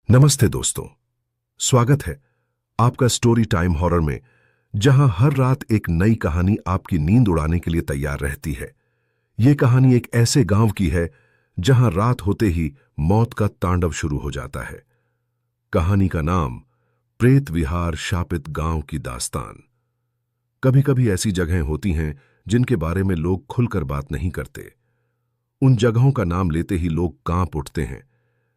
नमस्ते दोस्तों। स्वागत है आपका स्टोरी टाइम हॉरर में, जहां हर रात एक नई कहानी आपकी नींद उड़ाने के लिए तैयार रहती है। यह कहानी एक ऐसे गांव की है जहां रात होते ही मौत का तांडव शुरू हो जाता है। कहानी का नाम प्रेत विहार शापित गांव की दास्तान। कभी कभी ऐसी जगहें होती हैं जिनके बारे में लोग खुलकर बात नहीं करते। उन जगहों का नाम लेते ही लोग कांप उठते हैं,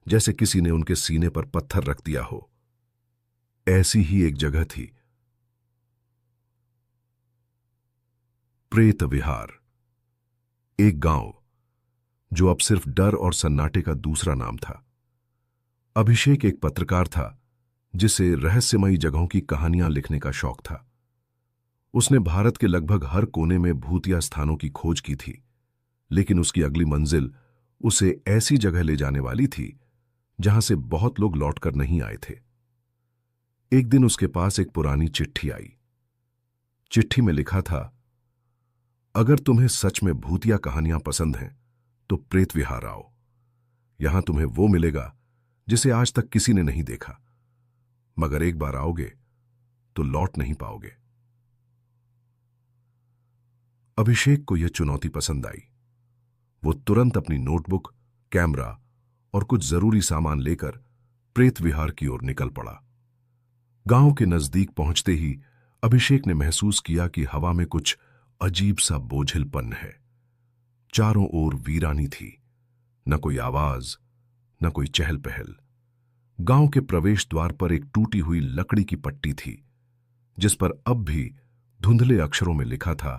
जैसे किसी ने उनके सीने पर पत्थर रख दिया हो। ऐसी ही एक जगह थी प्रेत विहार, एक गांव जो अब सिर्फ डर और सन्नाटे का दूसरा नाम था। अभिषेक एक पत्रकार था जिसे रहस्यमयी जगहों की कहानियां लिखने का शौक था। उसने भारत के लगभग हर कोने में भूतिया स्थानों की खोज की थी, लेकिन उसकी अगली मंजिल उसे ऐसी जगह ले जाने वाली थी जहां से बहुत लोग लौटकर नहीं आए थे। एक दिन उसके पास एक पुरानी चिट्ठी आई। चिट्ठी में लिखा था, अगर तुम्हें सच में भूतिया कहानियां पसंद हैं तो प्रेत विहार आओ। यहां तुम्हें वो मिलेगा जिसे आज तक किसी ने नहीं देखा, मगर एक बार आओगे तो लौट नहीं पाओगे। अभिषेक को यह चुनौती पसंद आई। वो तुरंत अपनी नोटबुक, कैमरा और कुछ जरूरी सामान लेकर प्रेत विहार की ओर निकल पड़ा। गांव के नजदीक पहुंचते ही अभिषेक ने महसूस किया कि हवा में कुछ अजीब सा बोझिलपन है। चारों ओर वीरानी थी, न कोई आवाज, न कोई चहल पहल। गांव के प्रवेश द्वार पर एक टूटी हुई लकड़ी की पट्टी थी, जिस पर अब भी धुंधले अक्षरों में लिखा था,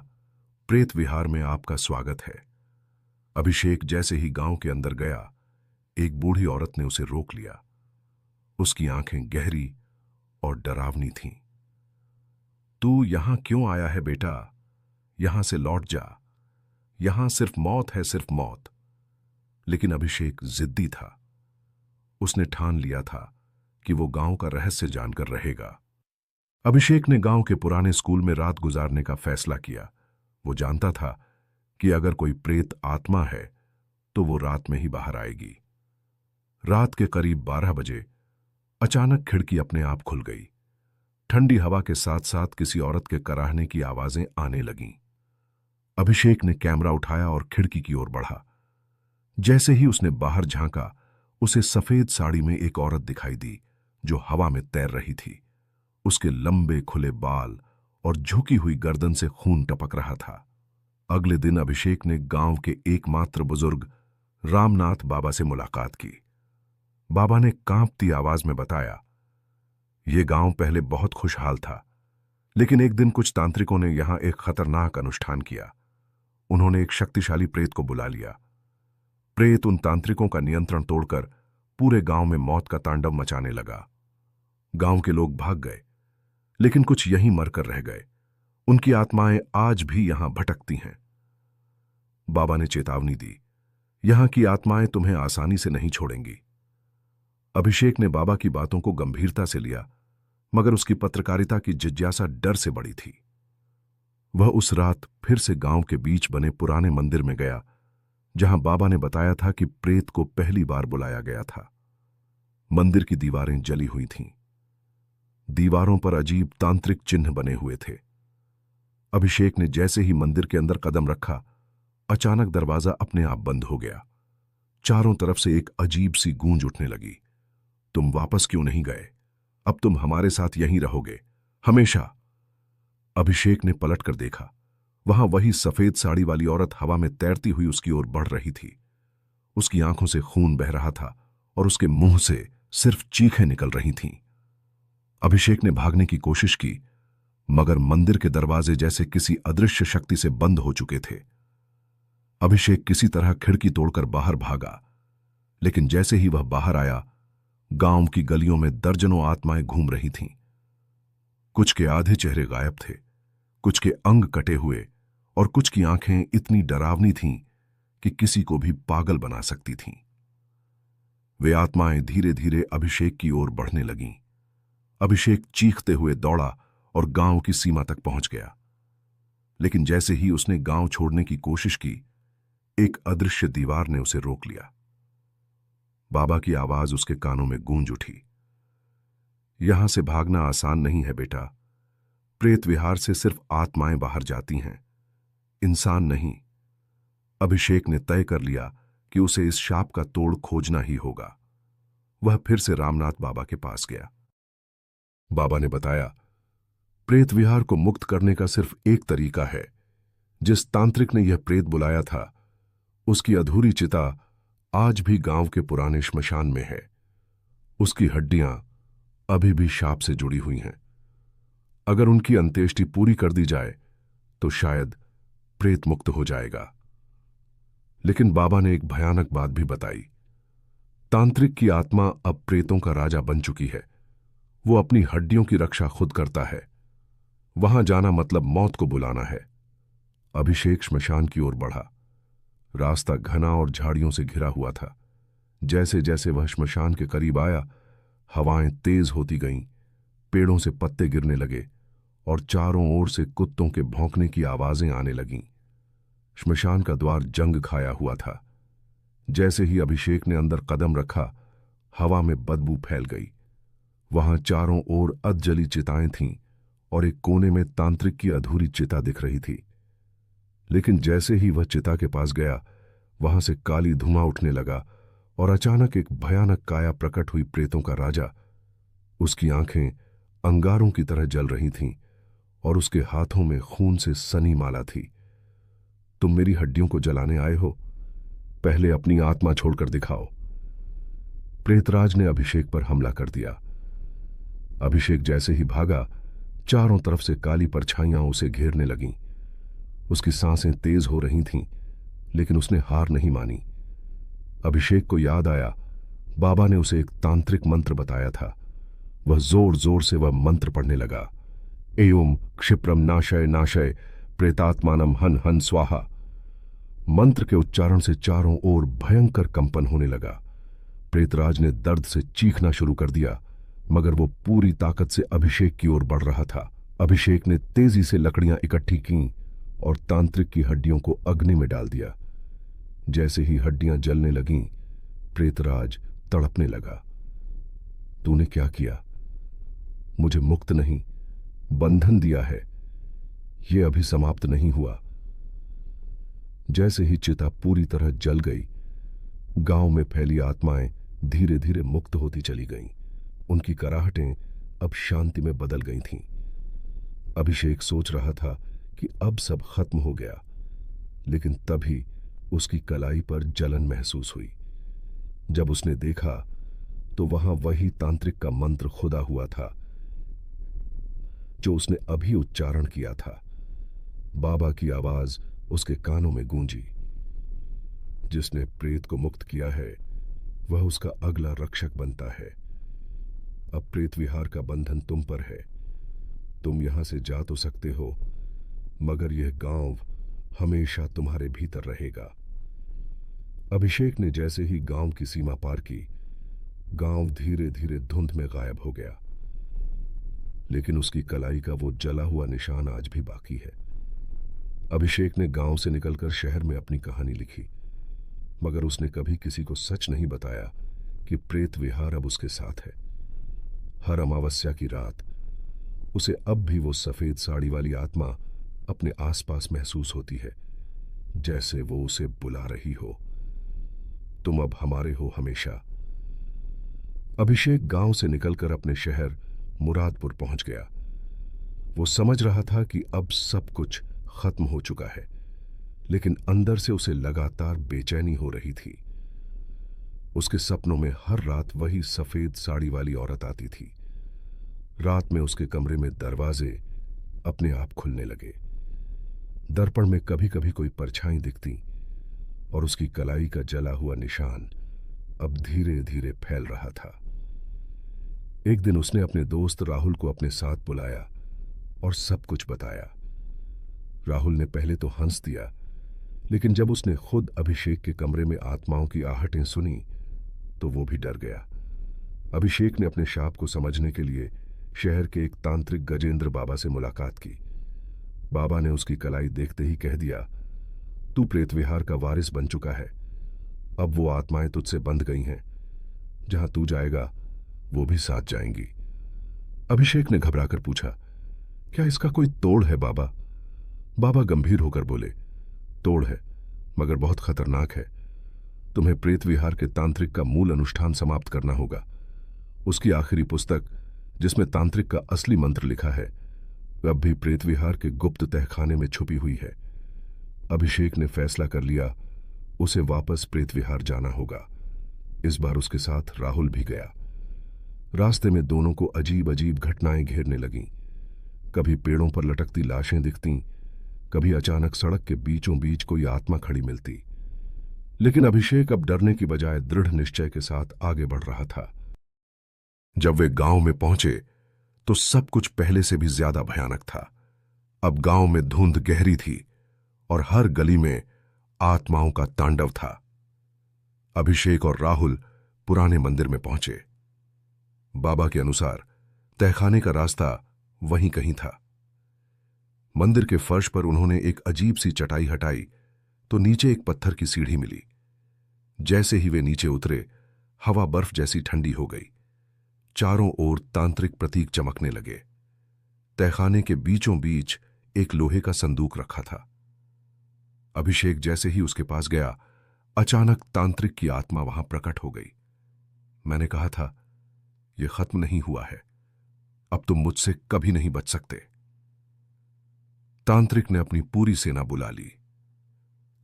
प्रेत विहार में आपका स्वागत है। अभिषेक जैसे ही गांव के अंदर गया, एक बूढ़ी औरत ने उसे रोक लिया। उसकी आंखें गहरी और डरावनी थीं। तू यहां क्यों आया है बेटा? यहां से लौट जा। यहां सिर्फ मौत है, सिर्फ मौत। लेकिन अभिषेक जिद्दी था। उसने ठान लिया था कि वो गांव का रहस्य जानकर रहेगा। अभिषेक ने गांव के पुराने स्कूल में रात गुजारने का फैसला किया। वो जानता था कि अगर कोई प्रेत आत्मा है तो वो रात में ही बाहर आएगी। रात के करीब 12 बजे अचानक खिड़की अपने आप खुल गई। ठंडी हवा के साथ साथ किसी औरत के कराहने की आवाजें आने लगीं। अभिषेक ने कैमरा उठाया और खिड़की की ओर बढ़ा। जैसे ही उसने बाहर झांका, उसे सफेद साड़ी में एक औरत दिखाई दी जो हवा में तैर रही थी। उसके लंबे खुले बाल और झुकी हुई गर्दन से खून टपक रहा था। अगले दिन अभिषेक ने गांव के एकमात्र बुजुर्ग रामनाथ बाबा से मुलाकात की। बाबा ने कांपती आवाज में बताया, यह गांव पहले बहुत खुशहाल था, लेकिन एक दिन कुछ तांत्रिकों ने यहां एक खतरनाक अनुष्ठान किया। उन्होंने एक शक्तिशाली प्रेत को बुला लिया। प्रेत उन तांत्रिकों का नियंत्रण तोड़कर पूरे गांव में मौत का तांडव मचाने लगा। गांव के लोग भाग गए, लेकिन कुछ यहीं मरकर रह गए। उनकी आत्माएं आज भी यहां भटकती हैं। बाबा ने चेतावनी दी, यहां की आत्माएं तुम्हें आसानी से नहीं छोड़ेंगी। अभिषेक ने बाबा की बातों को गंभीरता से लिया, मगर उसकी पत्रकारिता की जिज्ञासा डर से बड़ी थी। वह उस रात फिर से गांव के बीच बने पुराने मंदिर में गया, जहां बाबा ने बताया था कि प्रेत को पहली बार बुलाया गया था। मंदिर की दीवारें जली हुई थीं। दीवारों पर अजीब तांत्रिक चिन्ह बने हुए थे। अभिषेक ने जैसे ही मंदिर के अंदर कदम रखा, अचानक दरवाजा अपने आप बंद हो गया। चारों तरफ से एक अजीब सी गूंज उठने लगी, तुम वापस क्यों नहीं गए? अब तुम हमारे साथ यहीं रहोगे, हमेशा। अभिषेक ने पलटकर देखा। वहां वही सफेद साड़ी वाली औरत हवा में तैरती हुई उसकी ओर बढ़ रही थी। उसकी आंखों से खून बह रहा था और उसके मुंह से सिर्फ चीखें निकल रही थीं। अभिषेक ने भागने की कोशिश की, मगर मंदिर के दरवाजे जैसे किसी अदृश्य शक्ति से बंद हो चुके थे। अभिषेक किसी तरह खिड़की तोड़कर बाहर भागा, लेकिन जैसे ही वह बाहर आया, गांव की गलियों में दर्जनों आत्माएं घूम रही थीं। कुछ के आधे चेहरे गायब थे, कुछ के अंग कटे हुए और कुछ की आंखें इतनी डरावनी थीं कि किसी को भी पागल बना सकती थीं। वे आत्माएं धीरे धीरे अभिषेक की ओर बढ़ने लगीं। अभिषेक चीखते हुए दौड़ा और गांव की सीमा तक पहुंच गया। लेकिन जैसे ही उसने गांव छोड़ने की कोशिश की, एक अदृश्य दीवार ने उसे रोक लिया। बाबा की आवाज उसके कानों में गूंज उठी। यहां से भागना आसान नहीं है बेटा। प्रेत विहार से सिर्फ आत्माएं बाहर जाती हैं, इंसान नहीं। अभिषेक ने तय कर लिया कि उसे इस शाप का तोड़ खोजना ही होगा। वह फिर से रामनाथ बाबा के पास गया। बाबा ने बताया, प्रेत विहार को मुक्त करने का सिर्फ एक तरीका है। जिस तांत्रिक ने यह प्रेत बुलाया था, उसकी अधूरी चिता आज भी गांव के पुराने श्मशान में है। उसकी हड्डियां अभी भी शाप से जुड़ी हुई हैं। अगर उनकी अंत्येष्टि पूरी कर दी जाए तो शायद प्रेत मुक्त हो जाएगा। लेकिन बाबा ने एक भयानक बात भी बताई। तांत्रिक की आत्मा अब प्रेतों का राजा बन चुकी है। वो अपनी हड्डियों की रक्षा खुद करता है। वहां जाना मतलब मौत को बुलाना है। अभिषेक श्मशान की ओर बढ़ा। रास्ता घना और झाड़ियों से घिरा हुआ था। जैसे जैसे वह श्मशान के करीब आया, हवाएं तेज होती गईं, पेड़ों से पत्ते गिरने लगे और चारों ओर से कुत्तों के भौंकने की आवाजें आने लगीं। श्मशान का द्वार जंग खाया हुआ था। जैसे ही अभिषेक ने अंदर कदम रखा, हवा में बदबू फैल गई। वहां चारों ओर अधजली चिताएं थीं और एक कोने में तांत्रिक की अधूरी चिता दिख रही थी। लेकिन जैसे ही वह चिता के पास गया, वहां से काली धुआं उठने लगा और अचानक एक भयानक काया प्रकट हुई। प्रेतों का राजा। उसकी आंखें अंगारों की तरह जल रही थीं और उसके हाथों में खून से सनी माला थी। तुम मेरी हड्डियों को जलाने आए हो? पहले अपनी आत्मा छोड़कर दिखाओ। प्रेतराज ने अभिषेक पर हमला कर दिया। अभिषेक जैसे ही भागा, चारों तरफ से काली परछाइयां उसे घेरने लगीं। उसकी सांसें तेज हो रही थीं, लेकिन उसने हार नहीं मानी। अभिषेक को याद आया, बाबा ने उसे एक तांत्रिक मंत्र बताया था। वह जोर जोर से वह मंत्र पढ़ने लगा। एवं क्षिप्रम नाशय नाशय प्रेतात्मानम हन हन स्वाहा। मंत्र के उच्चारण से चारों ओर भयंकर कंपन होने लगा। प्रेतराज ने दर्द से चीखना शुरू कर दिया, मगर वो पूरी ताकत से अभिषेक की ओर बढ़ रहा था। अभिषेक ने तेजी से लकड़ियां इकट्ठी कीं और तांत्रिक की हड्डियों को अग्नि में डाल दिया। जैसे ही हड्डियां जलने लगीं, प्रेतराज तड़पने लगा। तूने क्या किया? मुझे मुक्त नहीं, बंधन दिया है। यह अभी समाप्त नहीं हुआ। जैसे ही चिता पूरी तरह जल गई, गांव में फैली आत्माएं धीरे धीरे मुक्त होती चली गईं। उनकी कराहटें अब शांति में बदल गई थीं। अभिषेक सोच रहा था कि अब सब खत्म हो गया, लेकिन तभी उसकी कलाई पर जलन महसूस हुई। जब उसने देखा तो वहां वही तांत्रिक का मंत्र खुदा हुआ था जो उसने अभी उच्चारण किया था। बाबा की आवाज उसके कानों में गूंजी। जिसने प्रेत को मुक्त किया है, वह उसका अगला रक्षक बनता है। अब प्रेत विहार का बंधन तुम पर है। तुम यहां से जा तो सकते हो, मगर यह गांव हमेशा तुम्हारे भीतर रहेगा। अभिषेक ने जैसे ही गांव की सीमा पार की, गांव धीरे धीरे धुंध में गायब हो गया। लेकिन उसकी कलाई का वो जला हुआ निशान आज भी बाकी है। अभिषेक ने गांव से निकलकर शहर में अपनी कहानी लिखी, मगर उसने कभी किसी को सच नहीं बताया कि प्रेत विहार अब उसके साथ है। हर अमावस्या की रात उसे अब भी वो सफेद साड़ी वाली आत्मा अपने आसपास महसूस होती है, जैसे वो उसे बुला रही हो। तुम अब हमारे हो हमेशा। अभिषेक गांव से निकलकर अपने शहर मुरादपुर पहुंच गया। वो समझ रहा था कि अब सब कुछ खत्म हो चुका है, लेकिन अंदर से उसे लगातार बेचैनी हो रही थी। उसके सपनों में हर रात वही सफेद साड़ी वाली औरत आती थी। रात में उसके कमरे में दरवाजे अपने आप खुलने लगे। दर्पण में कभी कभी कोई परछाई दिखती और उसकी कलाई का जला हुआ निशान अब धीरे धीरे फैल रहा था। एक दिन उसने अपने दोस्त राहुल को अपने साथ बुलाया और सब कुछ बताया। राहुल ने पहले तो हंस दिया, लेकिन जब उसने खुद अभिषेक के कमरे में आत्माओं की आहटें सुनी तो वो भी डर गया। अभिषेक ने अपने शाप को समझने के लिए शहर के एक तांत्रिक गजेंद्र बाबा से मुलाकात की। बाबा ने उसकी कलाई देखते ही कह दिया, तू प्रेत विहार का वारिस बन चुका है। अब वो आत्माएं तुझसे बंध गई हैं। जहां तू जाएगा वो भी साथ जाएंगी। अभिषेक ने घबराकर पूछा, क्या इसका कोई तोड़ है बाबा? बाबा गंभीर होकर बोले, तोड़ है, मगर बहुत खतरनाक है। तुम्हें प्रेत विहार के तांत्रिक का मूल अनुष्ठान समाप्त करना होगा। उसकी आखिरी पुस्तक, जिसमें तांत्रिक का असली मंत्र लिखा है, वह अब भी प्रेत विहार के गुप्त तहखाने में छुपी हुई है। अभिषेक ने फैसला कर लिया, उसे वापस प्रेत विहार जाना होगा। इस बार उसके साथ राहुल भी गया। रास्ते में दोनों को अजीब अजीब घटनाएं घेरने लगीं। कभी पेड़ों पर लटकती लाशें दिखतीं, कभी अचानक सड़क के बीचों बीच कोई आत्मा खड़ी मिलती। लेकिन अभिषेक अब डरने की बजाय दृढ़ निश्चय के साथ आगे बढ़ रहा था। जब वे गांव में पहुंचे तो सब कुछ पहले से भी ज्यादा भयानक था। अब गांव में धुंध गहरी थी और हर गली में आत्माओं का तांडव था। अभिषेक और राहुल पुराने मंदिर में पहुंचे। बाबा के अनुसार तहखाने का रास्ता वहीं कहीं था। मंदिर के फर्श पर उन्होंने एक अजीब सी चटाई हटाई तो नीचे एक पत्थर की सीढ़ी मिली। जैसे ही वे नीचे उतरे, हवा बर्फ जैसी ठंडी हो गई। चारों ओर तांत्रिक प्रतीक चमकने लगे। तहखाने के बीचों बीच एक लोहे का संदूक रखा था। अभिषेक जैसे ही उसके पास गया, अचानक तांत्रिक की आत्मा वहां प्रकट हो गई। मैंने कहा था, यह खत्म नहीं हुआ है, अब तुम मुझसे कभी नहीं बच सकते। तांत्रिक ने अपनी पूरी सेना बुला ली।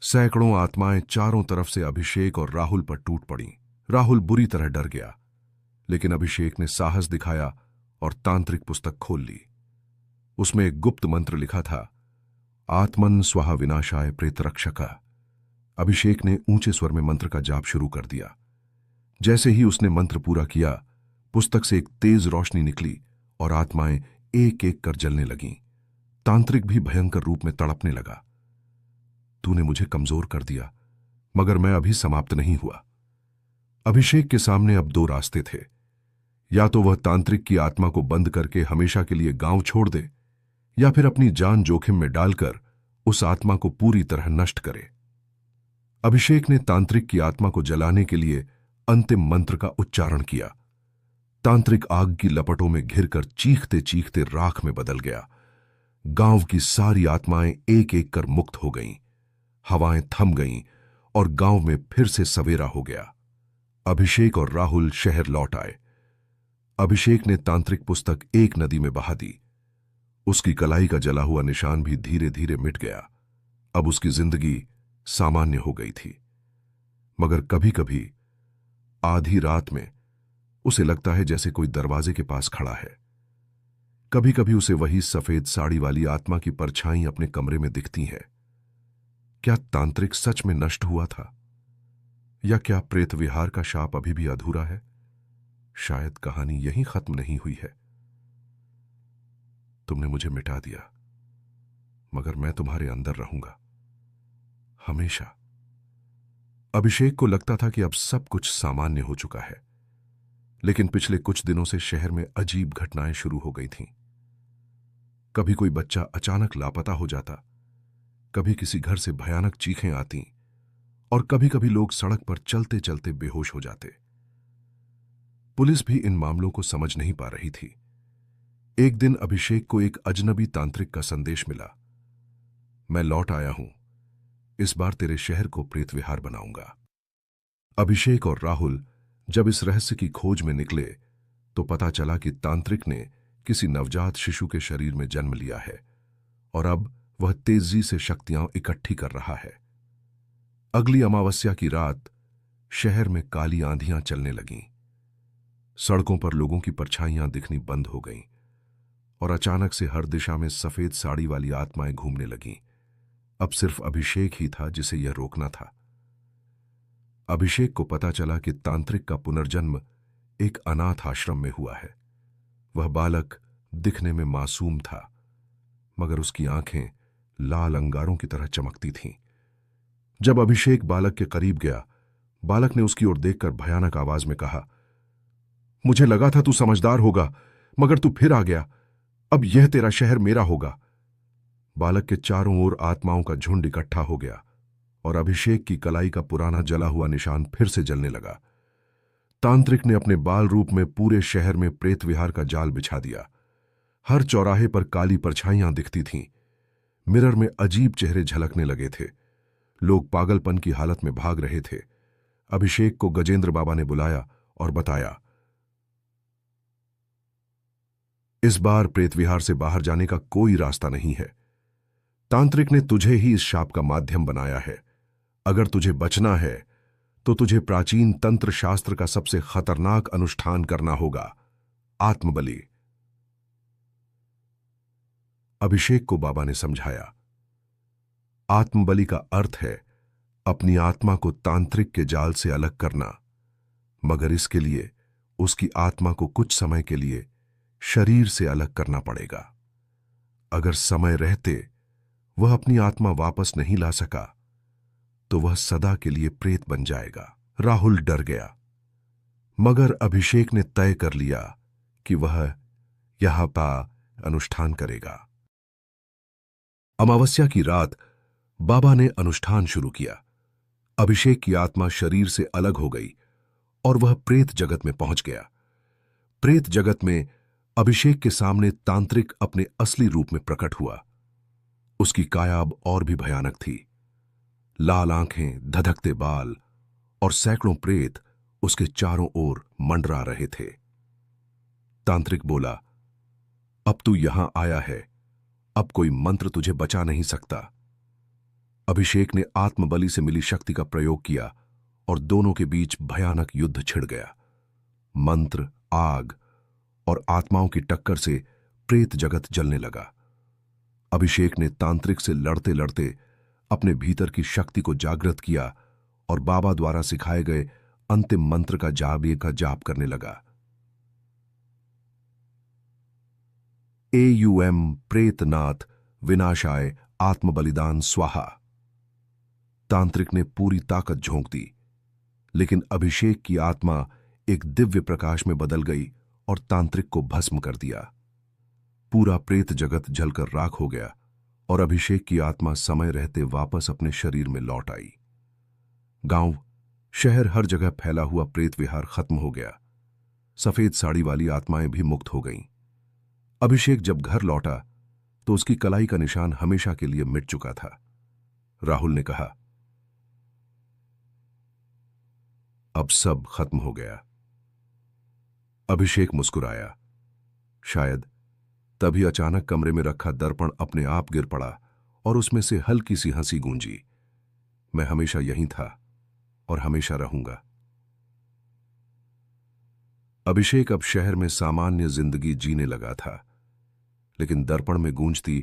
सैकड़ों आत्माएं चारों तरफ से अभिषेक और राहुल पर टूट पड़ीं। राहुल बुरी तरह डर गया, लेकिन अभिषेक ने साहस दिखाया और तांत्रिक पुस्तक खोल ली। उसमें एक गुप्त मंत्र लिखा था, आत्मन स्वाहा विनाशाय प्रेतरक्षका। अभिषेक ने ऊंचे स्वर में मंत्र का जाप शुरू कर दिया। जैसे ही उसने मंत्र पूरा किया, पुस्तक से एक तेज रोशनी निकली और आत्माएं एक एक कर जलने लगीं। तांत्रिक भी भयंकर रूप में तड़पने लगा। तूने मुझे कमजोर कर दिया, मगर मैं अभी समाप्त नहीं हुआ। अभिषेक के सामने अब दो रास्ते थे। या तो वह तांत्रिक की आत्मा को बंद करके हमेशा के लिए गांव छोड़ दे, या फिर अपनी जान जोखिम में डालकर उस आत्मा को पूरी तरह नष्ट करे। अभिषेक ने तांत्रिक की आत्मा को जलाने के लिए अंतिम मंत्र का उच्चारण किया। तांत्रिक आग की लपटों में घिरकर चीखते चीखते राख में बदल गया। गांव की सारी आत्माएं एक एक कर मुक्त हो गईं। हवाएं थम गईं और गांव में फिर से सवेरा हो गया। अभिषेक और राहुल शहर लौट आए। अभिषेक ने तांत्रिक पुस्तक एक नदी में बहा दी। उसकी कलाई का जला हुआ निशान भी धीरे धीरे मिट गया। अब उसकी जिंदगी सामान्य हो गई थी। मगर कभी कभी आधी रात में उसे लगता है जैसे कोई दरवाजे के पास खड़ा है। कभी कभी उसे वही सफेद साड़ी वाली आत्मा की परछाई अपने कमरे में दिखती है। क्या तांत्रिक सच में नष्ट हुआ था, या क्या प्रेत विहार का शाप अभी भी अधूरा है? शायद कहानी यहीं खत्म नहीं हुई है। तुमने मुझे मिटा दिया, मगर मैं तुम्हारे अंदर रहूंगा हमेशा। अभिषेक को लगता था कि अब सब कुछ सामान्य हो चुका है, लेकिन पिछले कुछ दिनों से शहर में अजीब घटनाएं शुरू हो गई थीं। कभी कोई बच्चा अचानक लापता हो जाता, कभी किसी घर से भयानक चीखें आती, और कभी कभी लोग सड़क पर चलते चलते बेहोश हो जाते। पुलिस भी इन मामलों को समझ नहीं पा रही थी। एक दिन अभिषेक को एक अजनबी तांत्रिक का संदेश मिला, मैं लौट आया हूं, इस बार तेरे शहर को प्रेत विहार बनाऊंगा। अभिषेक और राहुल जब इस रहस्य की खोज में निकले तो पता चला कि तांत्रिक ने किसी नवजात शिशु के शरीर में जन्म लिया है और अब वह तेजी से शक्तियां इकट्ठी कर रहा है। अगली अमावस्या की रात शहर में काली आंधियां चलने लगीं। सड़कों पर लोगों की परछाइयां दिखनी बंद हो गईं और अचानक से हर दिशा में सफेद साड़ी वाली आत्माएं घूमने लगीं। अब सिर्फ अभिषेक ही था जिसे यह रोकना था। अभिषेक को पता चला कि तांत्रिक का पुनर्जन्म एक अनाथ आश्रम में हुआ है। वह बालक दिखने में मासूम था, मगर उसकी आंखें लाल अंगारों की तरह चमकती थीं। जब अभिषेक बालक के करीब गया, बालक ने उसकी ओर देखकर भयानक आवाज में कहा, मुझे लगा था तू समझदार होगा, मगर तू फिर आ गया। अब यह तेरा शहर मेरा होगा। बालक के चारों ओर आत्माओं का झुंड इकट्ठा हो गया और अभिषेक की कलाई का पुराना जला हुआ निशान फिर से जलने लगा। तांत्रिक ने अपने बाल रूप में पूरे शहर में प्रेत विहार का जाल बिछा दिया। हर चौराहे पर काली परछाइयां दिखती थीं। मिरर में अजीब चेहरे झलकने लगे थे। लोग पागलपन की हालत में भाग रहे थे। अभिषेक को गजेंद्र बाबा ने बुलाया और बताया, इस बार प्रेत विहार से बाहर जाने का कोई रास्ता नहीं है। तांत्रिक ने तुझे ही इस शाप का माध्यम बनाया है। अगर तुझे बचना है तो तुझे प्राचीन तंत्र शास्त्र का सबसे खतरनाक अनुष्ठान करना होगा, आत्मबलि। अभिषेक को बाबा ने समझाया, आत्मबलि का अर्थ है अपनी आत्मा को तांत्रिक के जाल से अलग करना, मगर इसके लिए उसकी आत्मा को कुछ समय के लिए शरीर से अलग करना पड़ेगा। अगर समय रहते वह अपनी आत्मा वापस नहीं ला सका तो वह सदा के लिए प्रेत बन जाएगा। राहुल डर गया, मगर अभिषेक ने तय कर लिया कि वह यहां पर अनुष्ठान करेगा। अमावस्या की रात बाबा ने अनुष्ठान शुरू किया। अभिषेक की आत्मा शरीर से अलग हो गई और वह प्रेत जगत में पहुंच गया। प्रेत जगत में अभिषेक के सामने तांत्रिक अपने असली रूप में प्रकट हुआ। उसकी काया अब और भी भयानक थी। लाल आंखें, धधकते बाल और सैकड़ों प्रेत उसके चारों ओर मंडरा रहे थे। तांत्रिक बोला, अब तू यहां आया है, अब कोई मंत्र तुझे बचा नहीं सकता। अभिषेक ने आत्मबलि से मिली शक्ति का प्रयोग किया और दोनों के बीच भयानक युद्ध छिड़ गया। मंत्र, आग और आत्माओं की टक्कर से प्रेत जगत जलने लगा। अभिषेक ने तांत्रिक से लड़ते लड़ते अपने भीतर की शक्ति को जागृत किया और बाबा द्वारा सिखाए गए अंतिम मंत्र का जाप करने लगा। एयुएम प्रेतनाथ विनाशाय आत्मबलिदान स्वाहा। तांत्रिक ने पूरी ताकत झोंक दी, लेकिन अभिषेक की आत्मा एक दिव्य प्रकाश में बदल गई और तांत्रिक को भस्म कर दिया। पूरा प्रेत जगत जलकर राख हो गया और अभिषेक की आत्मा समय रहते वापस अपने शरीर में लौट आई। गांव, शहर, हर जगह फैला हुआ प्रेत विहार खत्म हो गया। सफेद साड़ी वाली आत्माएं भी मुक्त हो गईं। अभिषेक जब घर लौटा तो उसकी कलाई का निशान हमेशा के लिए मिट चुका था। राहुल ने कहा, अब सब खत्म हो गया। अभिषेक मुस्कुराया। शायद तभी अचानक कमरे में रखा दर्पण अपने आप गिर पड़ा और उसमें से हल्की सी हंसी गूंजी। मैं हमेशा यहीं था और हमेशा रहूंगा। अभिषेक अब शहर में सामान्य जिंदगी जीने लगा था, लेकिन दर्पण में गूंजती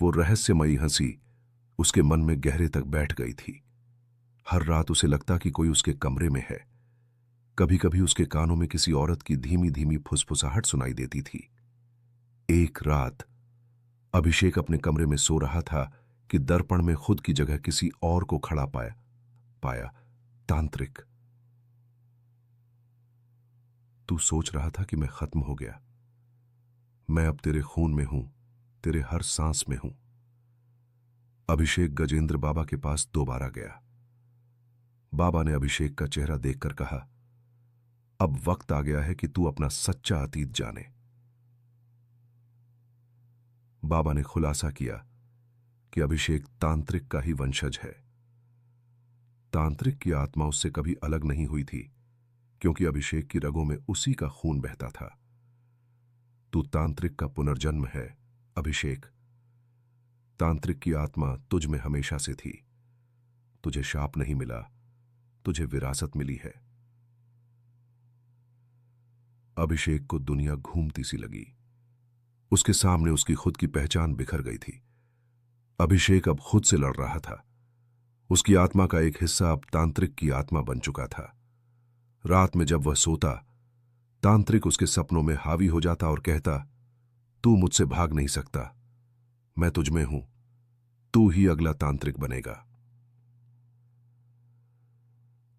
वो रहस्यमयी हंसी उसके मन में गहरे तक बैठ गई थी। हर रात उसे लगता कि कोई उसके कमरे में है। कभी कभी उसके कानों में किसी औरत की धीमी धीमी फुसफुसाहट सुनाई देती थी। एक रात अभिषेक अपने कमरे में सो रहा था कि दर्पण में खुद की जगह किसी और को खड़ा पाया। तांत्रिक, तू सोच रहा था कि मैं खत्म हो गया। मैं अब तेरे खून में हूं, तेरे हर सांस में हूं। अभिषेक गजेंद्र बाबा के पास दोबारा गया। बाबा ने अभिषेक का चेहरा देखकर कहा, अब वक्त आ गया है कि तू अपना सच्चा अतीत जाने। बाबा ने खुलासा किया कि अभिषेक तांत्रिक का ही वंशज है। तांत्रिक की आत्मा उससे कभी अलग नहीं हुई थी, क्योंकि अभिषेक की रगों में उसी का खून बहता था। तू तांत्रिक का पुनर्जन्म है, अभिषेक। तांत्रिक की आत्मा तुझ में हमेशा से थी। तुझे शाप नहीं मिला, तुझे विरासत मिली है। अभिषेक को दुनिया घूमती सी लगी। उसके सामने उसकी खुद की पहचान बिखर गई थी। अभिषेक अब खुद से लड़ रहा था। उसकी आत्मा का एक हिस्सा अब तांत्रिक की आत्मा बन चुका था। रात में जब वह सोता, तांत्रिक उसके सपनों में हावी हो जाता और कहता, तू मुझसे भाग नहीं सकता, मैं तुझ में हूं, तू ही अगला तांत्रिक बनेगा।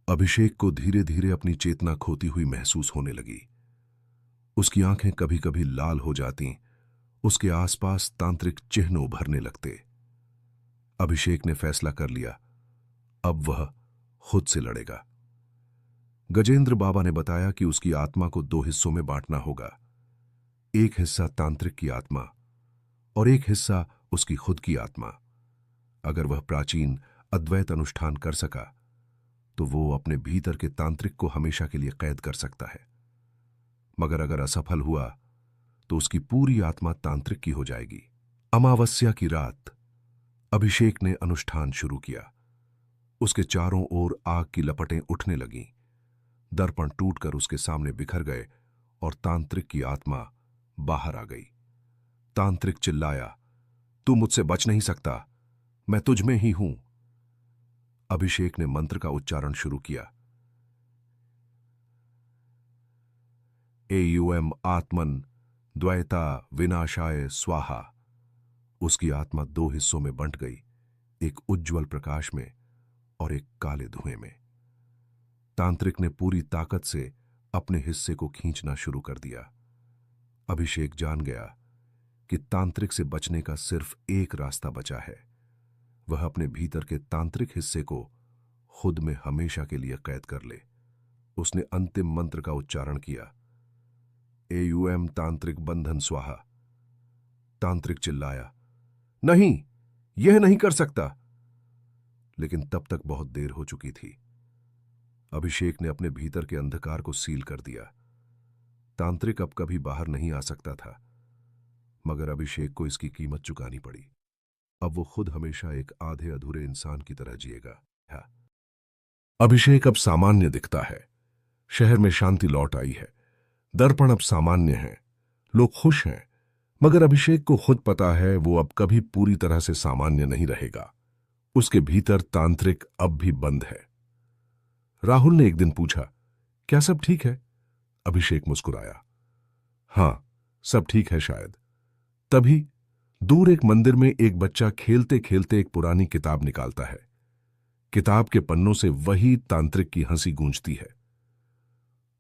अभिषेक को धीरे धीरे अपनी चेतना खोती हुई महसूस होने लगी। उसकी आंखें कभी कभी लाल हो जातीं, उसके आसपास तांत्रिक चिन्ह उभरने लगते। अभिषेक ने फैसला कर लिया, अब वह खुद से लड़ेगा। गजेंद्र बाबा ने बताया कि उसकी आत्मा को 2 हिस्सों में बांटना होगा। एक हिस्सा तांत्रिक की आत्मा और एक हिस्सा उसकी खुद की आत्मा। अगर वह प्राचीन अद्वैत अनुष्ठान कर सका तो वो अपने भीतर के तांत्रिक को हमेशा के लिए कैद कर सकता है, मगर अगर असफल हुआ तो उसकी पूरी आत्मा तांत्रिक की हो जाएगी। अमावस्या की रात अभिषेक ने अनुष्ठान शुरू किया। उसके चारों ओर आग की लपटें उठने लगीं। दर्पण टूटकर उसके सामने बिखर गए और तांत्रिक की आत्मा बाहर आ गई। तांत्रिक चिल्लाया, तू मुझसे बच नहीं सकता, मैं तुझ में ही हूं। अभिषेक ने मंत्र का उच्चारण शुरू किया। एयुएम आत्मन द्वैता विनाशाय स्वाहा। उसकी आत्मा 2 हिस्सों में बंट गई, एक उज्ज्वल प्रकाश में और एक काले धुएं में। तांत्रिक ने पूरी ताकत से अपने हिस्से को खींचना शुरू कर दिया। अभिषेक जान गया कि तांत्रिक से बचने का सिर्फ एक रास्ता बचा है। वह अपने भीतर के तांत्रिक हिस्से को खुद में हमेशा के लिए कैद कर ले। उसने अंतिम मंत्र का उच्चारण किया, एयुएम तांत्रिक बंधन स्वाहा। तांत्रिक चिल्लाया, नहीं, यह नहीं कर सकता। लेकिन तब तक बहुत देर हो चुकी थी। अभिषेक ने अपने भीतर के अंधकार को सील कर दिया। तांत्रिक अब कभी बाहर नहीं आ सकता था, मगर अभिषेक को इसकी कीमत चुकानी पड़ी। अब वो खुद हमेशा एक आधे अधूरे इंसान की तरह जिएगा। अभिषेक अब सामान्य दिखता है। शहर में शांति लौट आई है। दर्पण अब सामान्य है। लोग खुश हैं, मगर अभिषेक को खुद पता है वो अब कभी पूरी तरह से सामान्य नहीं रहेगा। उसके भीतर तांत्रिक अब भी बंद है। राहुल ने एक दिन पूछा, क्या सब ठीक है? अभिषेक मुस्कुराया, हां, सब ठीक है शायद। तभी दूर एक मंदिर में एक बच्चा खेलते खेलते एक पुरानी किताब निकालता है। किताब के पन्नों से वही तांत्रिक की हंसी गूंजती है।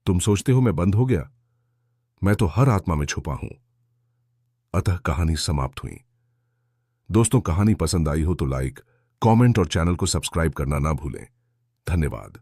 तुम सोचते हो मैं बंद हो गया? मैं तो हर आत्मा में छुपा हूं। अतः कहानी समाप्त हुई। दोस्तों, कहानी पसंद आई हो तो लाइक, कमेंट और चैनल को सब्सक्राइब करना ना भूलें। धन्यवाद।